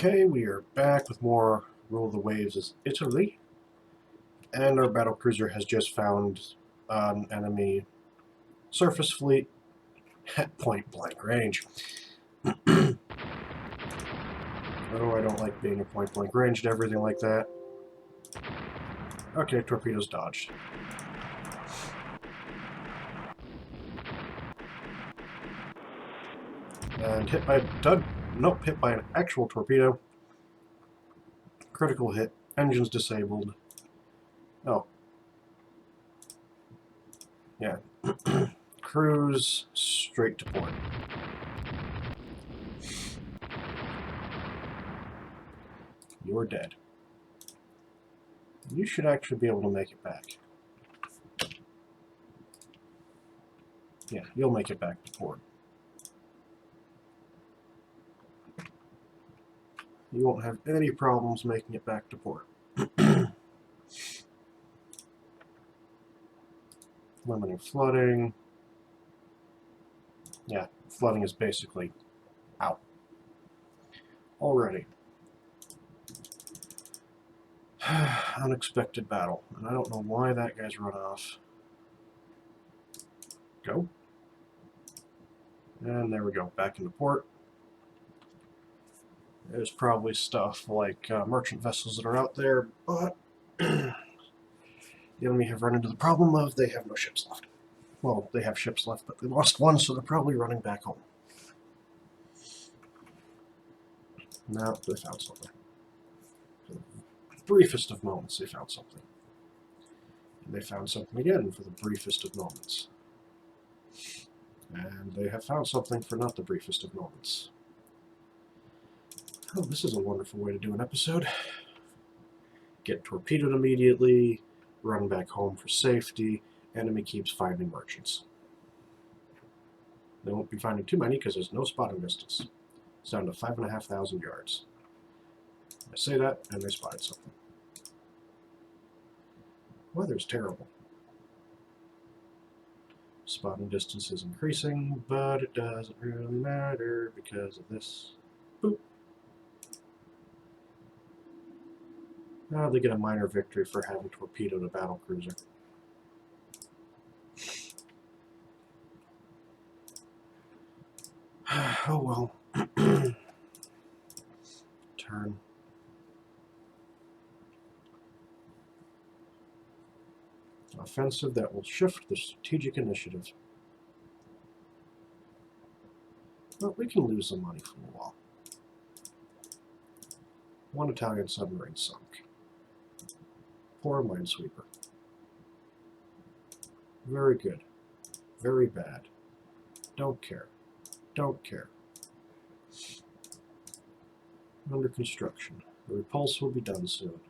Okay, we are back with more Rule of the Waves as Italy, and our battlecruiser has just found an enemy surface fleet at point-blank range. Oh, I don't like being at point-blank range and everything like that. Okay, torpedoes dodged. And hit by hit by an actual torpedo. Critical hit. Engines disabled. Oh. Yeah. Cruise straight to port. You're dead. You should actually be able to make it back. Yeah, you'll make it back to port. You won't have any problems making it back to port. Limiting flooding. Yeah, flooding is basically out. Already. Unexpected battle. And I don't know why that guy's run off. Go. And there we go, back into port. There's probably stuff like merchant vessels that are out there, but the enemy have run into the problem of they have no ships left. Well, they have ships left, but they lost one, so they're probably running back home. Now they found something. For the briefest of moments, they found something. And they found something again for the briefest of moments. And they have found something for not the briefest of moments. Oh, this is a wonderful way to do an episode. Get torpedoed immediately, run back home for safety, enemy keeps finding merchants. They won't be finding too many because there's no spotting distance. It's down to 5,500 yards. I say that, and they spotted something. Weather's terrible. Spotting distance is increasing, but it doesn't really matter because of this. Boop. Now they get a minor victory for having torpedoed a battlecruiser. Oh well. Turn. Offensive that will shift the strategic initiative. But we can lose some money from the wall. One Italian submarine sunk. Poor minesweeper. Very good. Very bad. Don't care. Don't care. Under construction. The repulse will be done soon.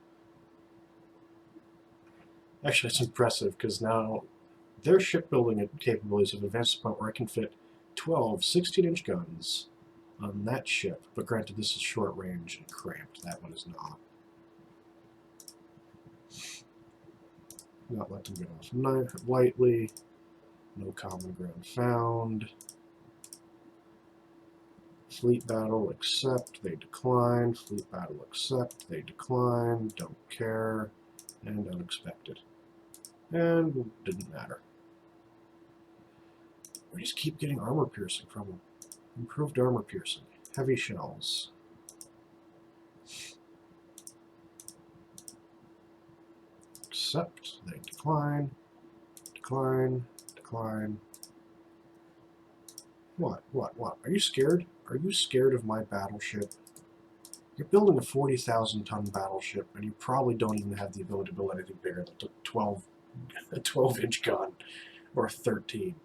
Actually, it's impressive because now their shipbuilding capabilities have advanced to the point where I can fit 12 16-inch guns on that ship. But granted, this is short range and cramped. That one is not. Not let them get off lightly. No common ground found. Fleet battle, accept, they decline. Fleet battle, accept, they decline. Don't care. And unexpected. And didn't matter. We just keep getting armor piercing from them. Improved armor piercing. Heavy shells. Accept, they decline. Decline, decline. What? Are you scared? Are you scared of my battleship? You're building a 40,000-ton battleship, and you probably don't even have the ability to build anything bigger than a 12-inch gun, or a 13.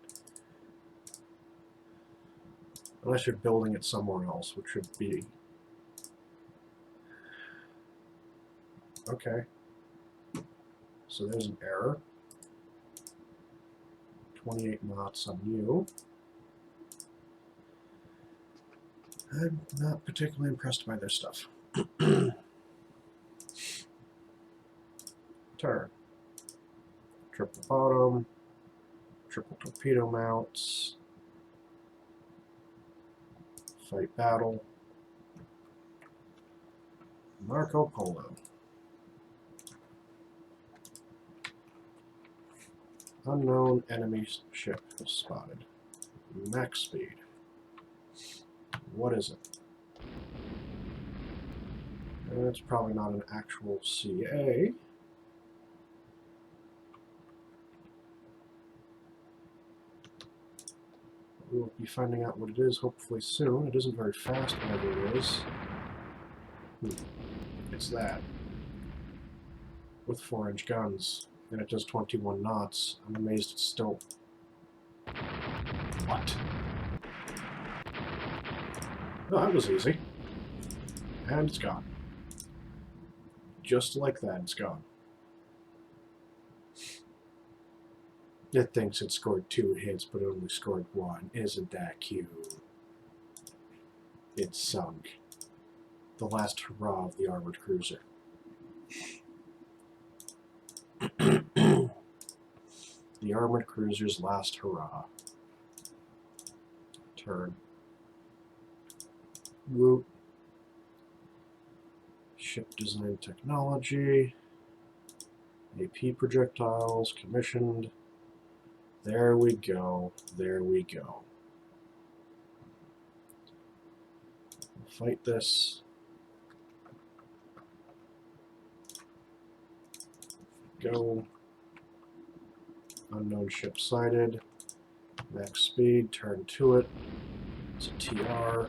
Unless you're building it somewhere else, which would be... Okay. So there's an error. 28 knots on you. I'm not particularly impressed by their stuff. Turn. Triple bottom. Triple torpedo mounts. Fight battle. Marco Polo. Unknown enemy ship spotted. Max speed. What is it? It's probably not an actual CA. We'll be finding out what it is hopefully soon. It isn't very fast, whatever it is. It's that. With 4-inch guns. And it does 21 knots. I'm amazed it's still... What? Oh, that was easy. And it's gone. Just like that, it's gone. It thinks it scored 2 hits, but it only scored 1. Isn't that cute? It sunk. The last hurrah of the armored cruiser. The armored cruiser's last hurrah. Turn. Whoop. Ship design technology. AP projectiles, commissioned. There we go. There we go. We'll fight this. Go. Unknown ship sighted. Max speed, turn to it. It's a TR.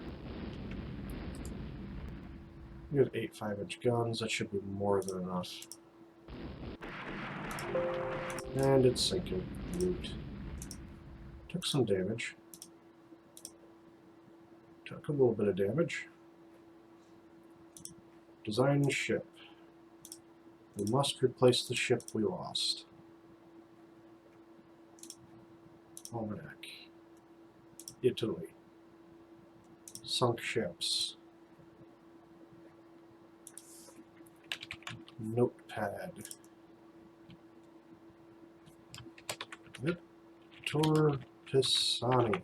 We have 8 5-inch guns. That should be more than enough. And it's sinking. Loot. Took some damage. Took a little bit of damage. Design ship. We must replace the ship we lost. Almanac. Italy. Sunk ships. Notepad. Victor Pisani.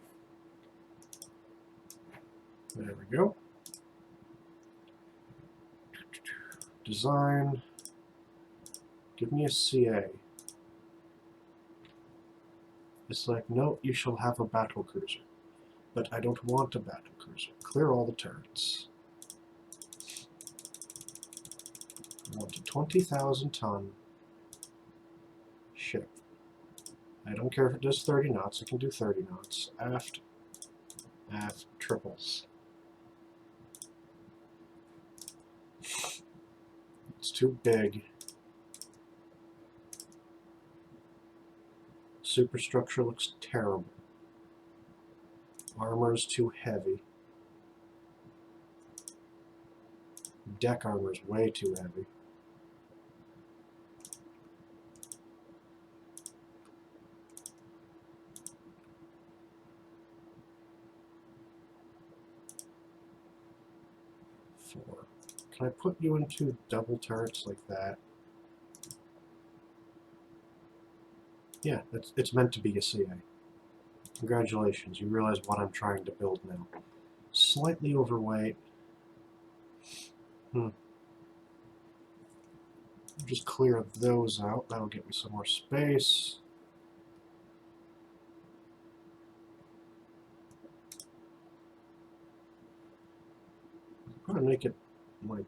There we go. Design. Give me a CA. It's like, no, you shall have a battle cruiser. But I don't want a battle cruiser. Clear all the turrets. I want a 20,000 ton ship. I don't care if it does 30 knots, it can do 30 knots. Aft, triples. It's too big. Superstructure looks terrible. Armor is too heavy. Deck armor is way too heavy. Can I put you into double turrets like that? Yeah, it's meant to be a CA. Congratulations, you realize what I'm trying to build now. Slightly overweight. Just clear those out. That'll get me some more space. I'm gonna make it like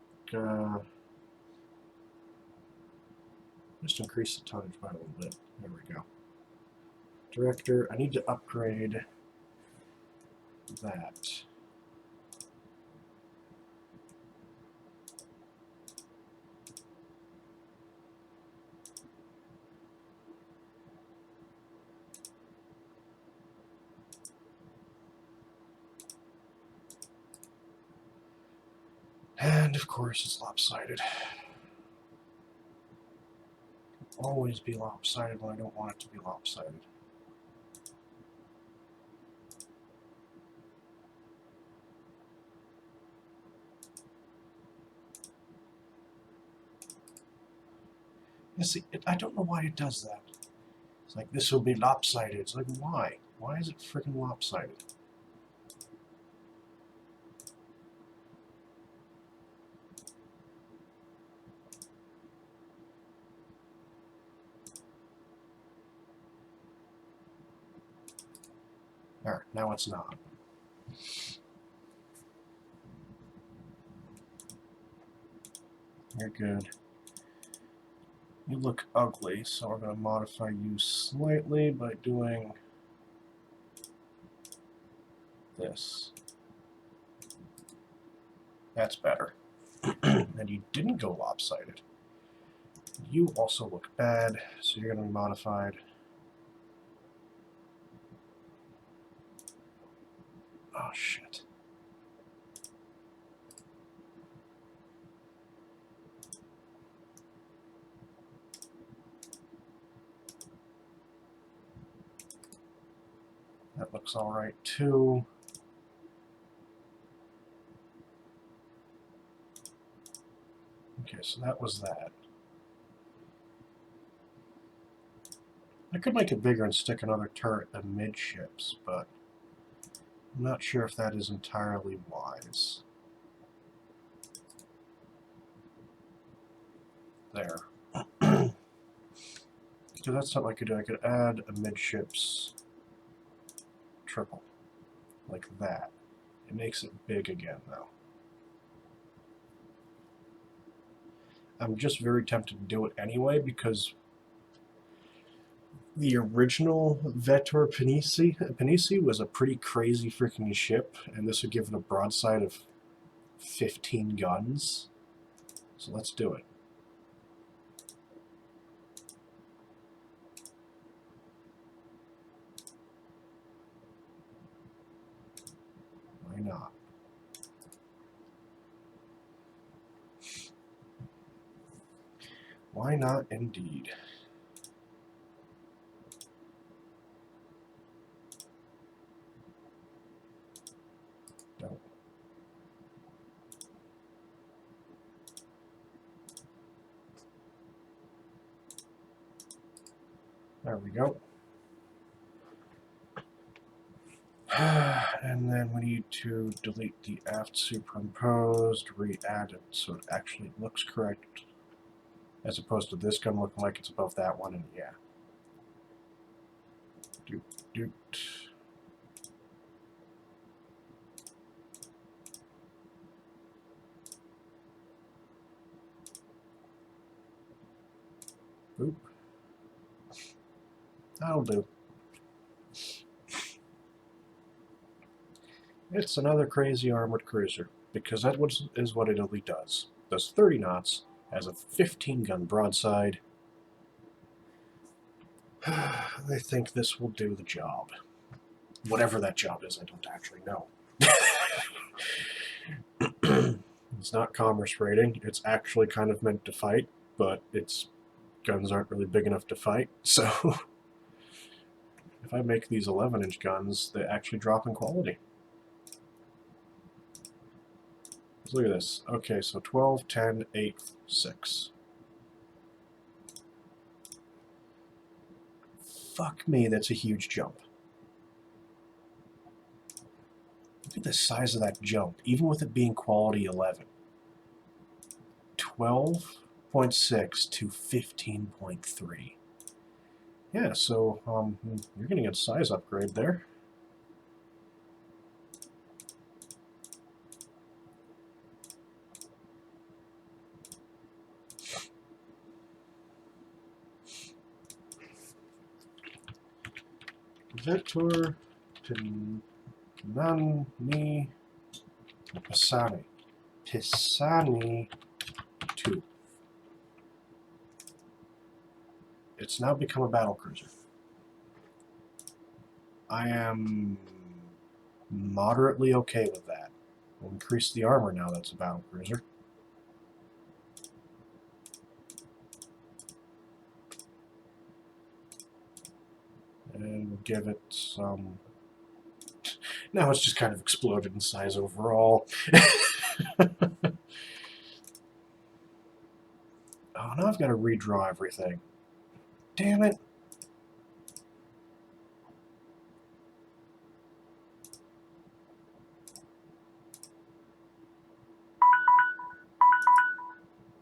just increase the tonnage by a little bit. There we go. Director, I need to upgrade that. And of course it's lopsided. It'll always be lopsided when I don't want it to be lopsided. You see, I don't know why it does that. It's like, this will be lopsided. It's like, why? Why is it freaking lopsided? There, now it's not. You're good. You look ugly, so we're going to modify you slightly by doing this. That's better. And you didn't go lopsided. You also look bad, so you're going to be modified. Oh, shit. That looks alright, too. Okay, so that was that. I could make it bigger and stick another turret amidships, but I'm not sure if that is entirely wise. There. So that's something I could do. I could add amidships triple. Like that. It makes it big again, though. I'm just very tempted to do it anyway, because the original Vetor Panisi was a pretty crazy freaking ship, and this would give it a broadside of 15 guns. So let's do it. Why not? Why not, indeed? Don't. There we go. And then we need to delete the aft superimposed, re-add it so it actually looks correct, as opposed to this gun looking like it's above that one, and yeah. Doot, doot. Boop. That'll do. It's another crazy armored cruiser, because that is what Italy does. Does 30 knots, has a 15-gun broadside. They think this will do the job. Whatever that job is, I don't actually know. It's not commerce rating. It's actually kind of meant to fight, but its guns aren't really big enough to fight, so if I make these 11-inch guns, they actually drop in quality. Look at this. Okay, so 12, 10, 8, 6. Fuck me, that's a huge jump. Look at the size of that jump, even with it being quality 11. 12.6 to 15.3. Yeah, so you're getting a size upgrade there. Vetor Pinani Pisani. Pisani 2. It's now become a battle cruiser. I am moderately okay with that. We'll increase the armor now that's a battle cruiser. And we'll give it some... Now it's just kind of exploded in size overall. Oh, now I've got to redraw everything. Damn it.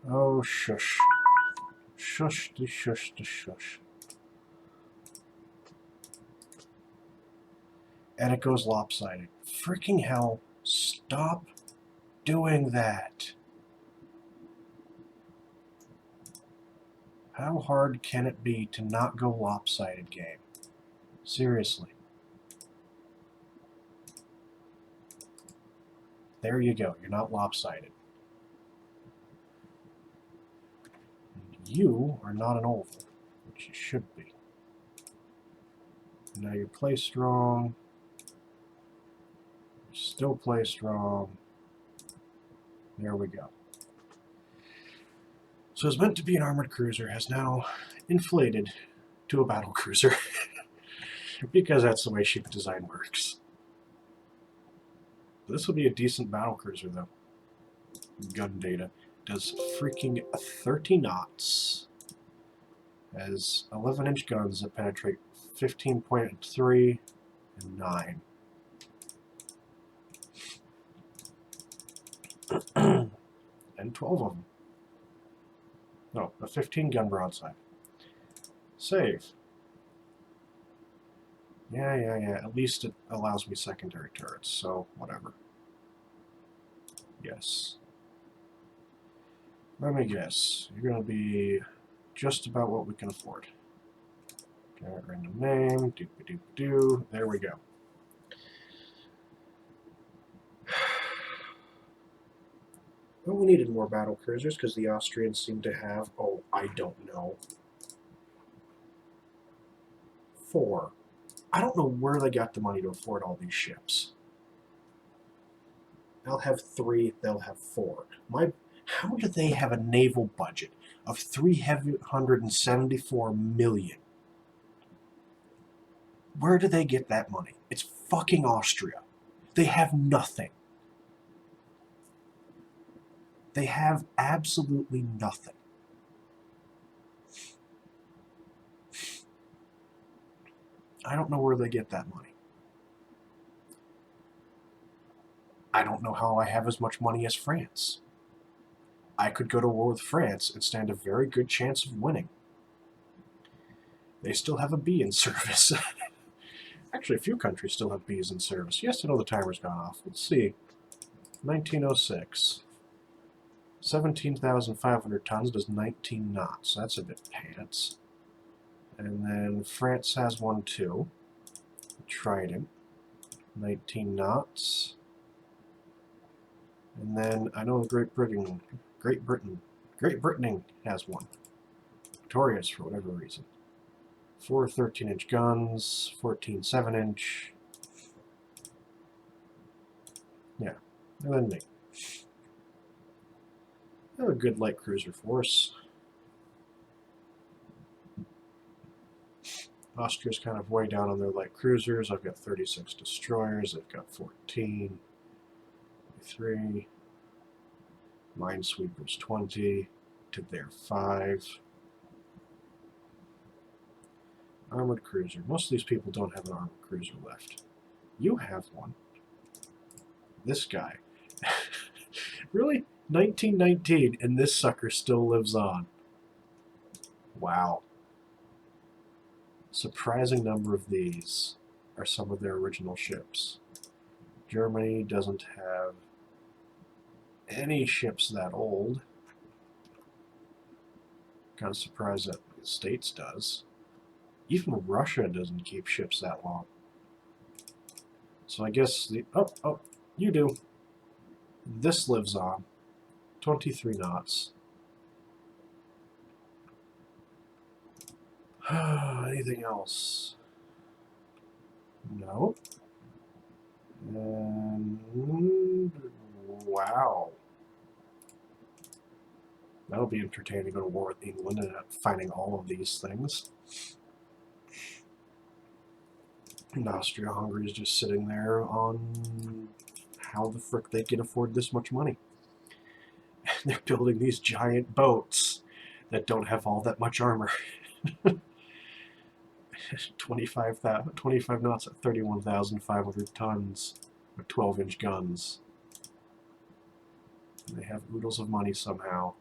Oh, shush. Shush, de shush, de shush. And it goes lopsided. Freaking hell, stop doing that. How hard can it be to not go lopsided, game? Seriously. There you go. You're not lopsided. You are not an oval, which you should be. Now you're placed wrong. You're still placed wrong. There we go. So it's meant to be an armored cruiser has now inflated to a battle cruiser because that's the way ship design works. This will be a decent battle cruiser though. Gun data does freaking 30 knots. Has 11-inch guns that penetrate 15.3 and 9. And 12 of them. No, a 15-gun broadside. Save. Yeah. At least it allows me secondary turrets, so whatever. Yes. Let me guess. You're going to be just about what we can afford. Okay, random name. Doop-a-doop-a-doo. There we go. Well, we needed more battle cruisers because the Austrians seem to have, oh, I don't know, 4. I don't know where they got the money to afford all these ships. They'll have 3, they'll have 4. How do they have a naval budget of $374 million? Where do they get that money? It's fucking Austria. They have nothing. They have absolutely nothing. I don't know where they get that money. I don't know how I have as much money as France. I could go to war with France and stand a very good chance of winning. They still have a bee in service. Actually, a few countries still have bees in service. Yes, I know the timer's gone off. Let's see. 1906. 17,500 tons does 19 knots. That's a bit pants. And then France has one too. Trident. 19 knots. And then I know Great Britain has one. Victorious for whatever reason. 4 13-inch guns, 14 7-inch. Yeah, and then me. I have a good light cruiser force. Austria's kind of way down on their light cruisers. I've got 36 destroyers. They've got 14. 3. Minesweepers 20. To their 5. Armored cruiser. Most of these people don't have an armored cruiser left. You have one. This guy. Really? 1919, and this sucker still lives on. Wow. Surprising number of these are some of their original ships. Germany doesn't have any ships that old. Kind of surprised that the States does. Even Russia doesn't keep ships that long. So I guess the... Oh, you do. This lives on. 23 knots. Anything else? No. And... wow. That'll be entertaining to go to war with England and finding all of these things. And Austria-Hungary is just sitting there on how the frick they can afford this much money. And they're building these giant boats that don't have all that much armor. 25 knots at 31,500 tons with 12-inch guns. And they have oodles of money somehow.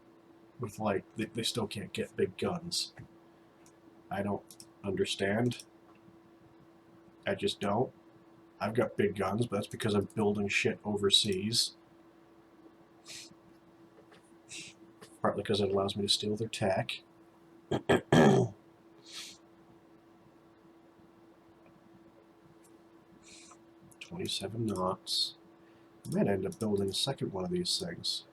With like, they still can't get big guns. I don't understand. I just don't. I've got big guns, but that's because I'm building shit overseas. Partly because it allows me to steal their tech. 27 knots. I might end up building a second one of these things.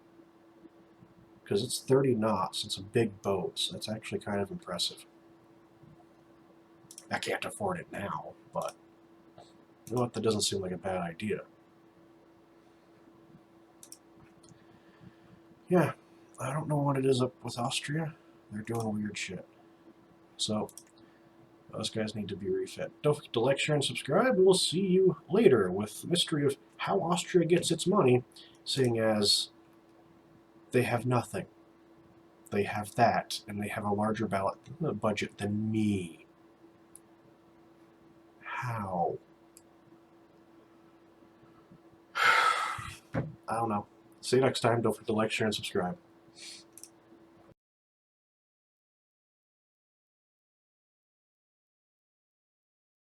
Because it's 30 knots. It's a big boat, so that's actually kind of impressive. I can't afford it now, but you know what? That doesn't seem like a bad idea. Yeah, I don't know what it is up with Austria. They're doing weird shit. So, those guys need to be refit. Don't forget to like, share, and subscribe. We'll see you later with the mystery of how Austria gets its money, seeing as they have nothing. They have that, and they have a larger budget than me. How? I don't know. See you next time. Don't forget to like, share, and subscribe.